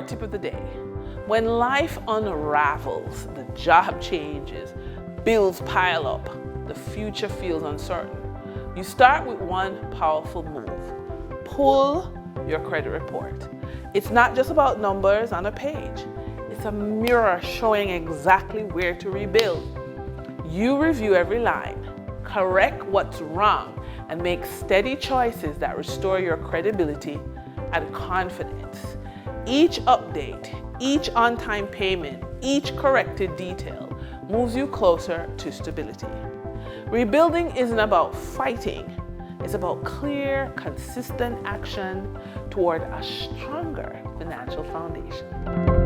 tip of the day. When life unravels, the job changes, bills pile up, the future feels uncertain, you start with one powerful move. Pull your credit report. It's not just about numbers on a page. It's a mirror showing exactly where to rebuild. You review every line, correct what's wrong, and make steady choices that restore your credibility and confidence. Each update, each on-time payment, each corrected detail moves you closer to stability. Rebuilding isn't about fighting. It's about clear, consistent action toward a stronger financial foundation.